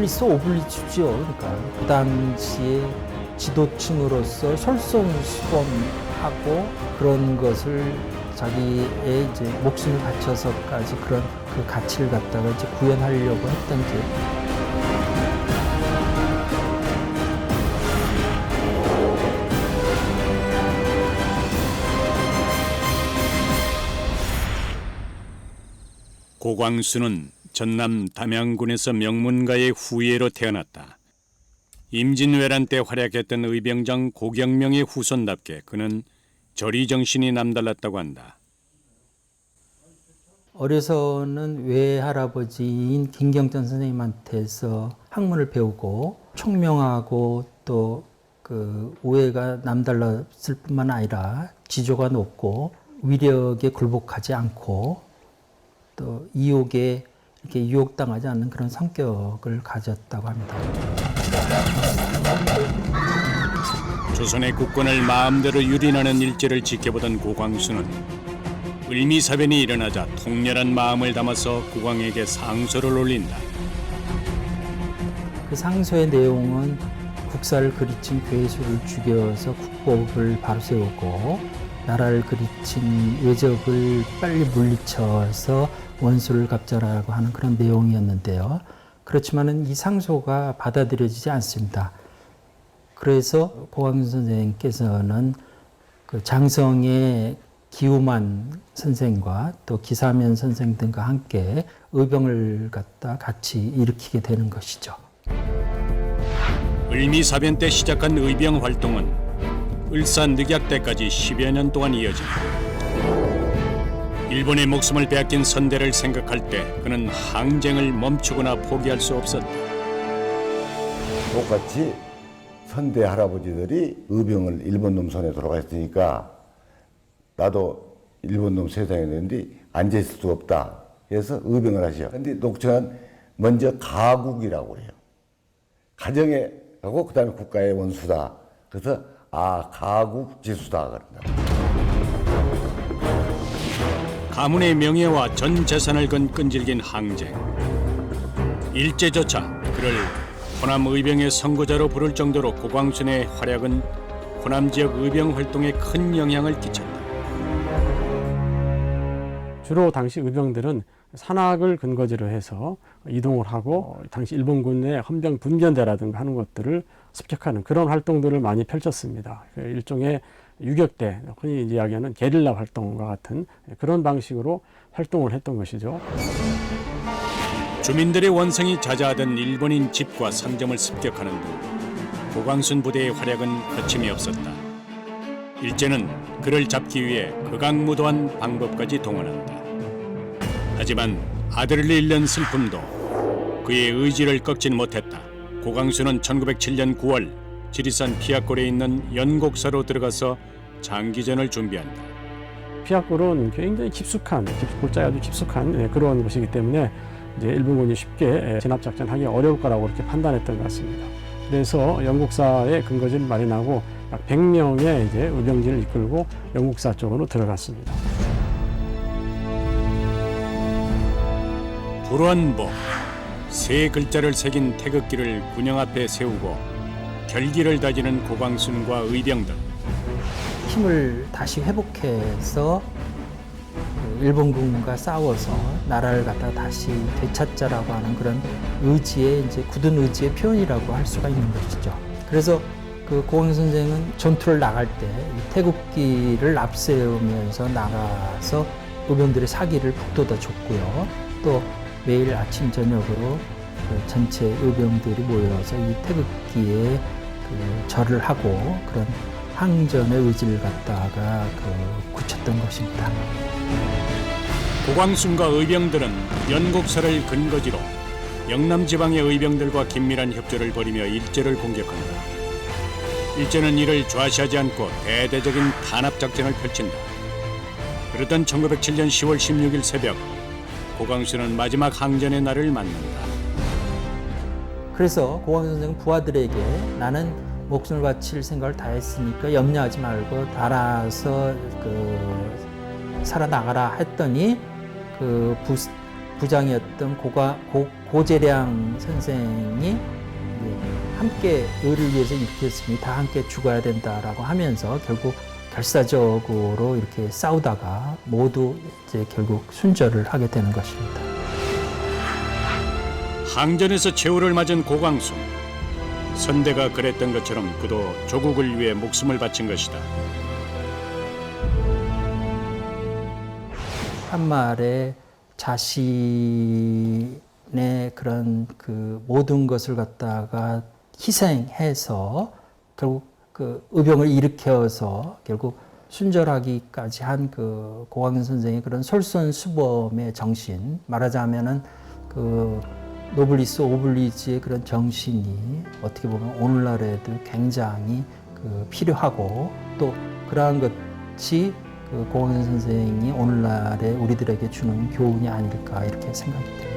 노블리스 오블리주죠. 그러니까 그 당시에 지도층으로서 솔선수범하고 그런 것을 자기의 이제 목숨을 바쳐서까지 그런 그 가치를 갖다가 이제 구현하려고 했던 게 고광수는 전남 담양군에서 명문가의 후예로 태어났다. 임진왜란 때 활약했던 의병장 고경명의 후손답게 그는 저리정신이 남달랐다고 한다. 어려서는 외할아버지인 김경천 선생님한테서 학문을 배우고 총명하고 또 그 우애가 남달랐을 뿐만 아니라 지조가 높고 위력에 굴복하지 않고 또 이욕에 이렇게 유혹당하지 않는 그런 성격을 가졌다고 합니다. 조선의 국권을 마음대로 유린하는 일제를 지켜보던 고광수는 을미사변이 일어나자 통렬한 마음을 담아서 국왕에게 상소를 올린다. 그 상소의 내용은 국사를 그르친 괴수를 죽여서 국법을 바로 세우고 나라를 그르친 외적을 빨리 물리쳐서 원수를 갚자라고 하는 그런 내용이었는데요. 그렇지만은 이 상소가 받아들여지지 않습니다. 그래서 고광수 선생님께서는 그 장성의 기우만 선생과 또 기사면 선생 등과 함께 의병을 갖다 같이 일으키게 되는 것이죠. 을미사변 때 시작한 의병 활동은 을사늑약 때까지 10여 년 동안 이어진다. 일본의 목숨을 빼앗긴 선대를 생각할 때 그는 항쟁을 멈추거나 포기할 수 없었다. 똑같이 선대 할아버지들이 의병을 일본 놈 손에 돌아갔으니까 나도 일본 놈 세상에 있는데 앉아있을 수 없다 해서 의병을 하시오. 근데 녹청은 먼저 가국이라고 해요. 가정에 하고 그다음에 국가의 원수다. 그래서 가국지수다 그런다. 가문의 명예와 전 재산을 건 끈질긴 항쟁. 일제조차 그를 호남 의병의 선구자로 부를 정도로 고광순의 활약은 호남 지역 의병 활동에 큰 영향을 끼쳤다. 주로 당시 의병들은 산악을 근거지로 해서 이동을 하고 당시 일본군의 헌병 분견대라든가 하는 것들을 습격하는 그런 활동들을 많이 펼쳤습니다. 일종의 유격대, 흔히 이야기하는 게릴라 활동과 같은 그런 방식으로 활동을 했던 것이죠. 주민들의 원성이 자자하던 일본인 집과 상점을 습격하는 등 고광순 부대의 활약은 거침이 없었다. 일제는 그를 잡기 위해 극악무도한 방법까지 동원한다. 하지만 아들을 잃는 슬픔도 그의 의지를 꺾진 못했다. 고광수는 1907년 9월 지리산 피아골에 있는 연곡사로 들어가서 장기전을 준비한다. 피아골은 굉장히 깊숙한, 골자가 아주 깊숙한 그런 곳이기 때문에 이제 일본군이 쉽게 진압작전하기 어려울 거라고 그렇게 판단했던 것 같습니다. 그래서 연곡사에 근거지를 마련하고 약 100명의 이제 의병진을 이끌고 연곡사 쪽으로 들어갔습니다. 불원복, 세 글자를 새긴 태극기를 군영 앞에 세우고 결기를 다지는 고광순과 의병들. 힘을 다시 회복해서 일본군과 싸워서 나라를 갖다 다시 되찾자라고 하는 그런 의지의 이제 굳은 의지의 표현이라고 할 수가 있는 것이죠. 그래서 그 고광수 선생은 전투를 나갈 때 이 태극기를 앞세우면서 나가서 의병들의 사기를 북돋아 줬고요. 또 매일 아침 저녁으로 그 전체 의병들이 모여서 이 태극기에 그 절을 하고 그런 항전의 의지를 갖다가 굳혔던 것입니다. 고광순과 의병들은 연곡사를 근거지로 영남 지방의 의병들과 긴밀한 협조를 벌이며 일제를 공격한다. 일제는 이를 좌시하지 않고 대대적인 탄압작전을 펼친다. 그러던 1907년 10월 16일 새벽 고광수는 마지막 항전의 날을 맞는다. 그래서 고광수 선생은 부하들에게 나는 목숨을 바칠 생각을 다 했으니까 염려하지 말고 알아서 살아나가라 했더니 그 부장이었던 고재량 선생이 이제 함께 을을 위해서 일으켰으니 다 함께 죽어야 된다라고 하면서 결국 결사적으로 이렇게 싸우다가 모두 이제 결국 순절을 하게 되는 것입니다. 항전에서 최후를 맞은 고광순. 선대가 그랬던 것처럼 그도 조국을 위해 목숨을 바친 것이다. 한말에 자신의 그런 그 모든 것을 갖다가 희생해서 결국 그 의병을 일으켜서 결국 순절하기까지 한 그 고광순 선생의 그런 솔선수범의 정신, 말하자면은 그 노블리스 오블리지의 그런 정신이 어떻게 보면 오늘날에도 굉장히 그 필요하고 또 그러한 것이 그 고광순 선생이 오늘날에 우리들에게 주는 교훈이 아닐까 이렇게 생각이 됩니다.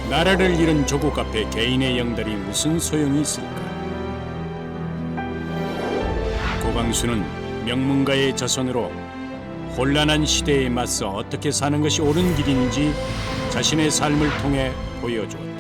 나라를 잃은 조국 앞에 개인의 영달이 무슨 소용이 있을까? 고광순은 명문가의 자손으로 혼란한 시대에 맞서 어떻게 사는 것이 옳은 길인지 자신의 삶을 통해 보여주었다.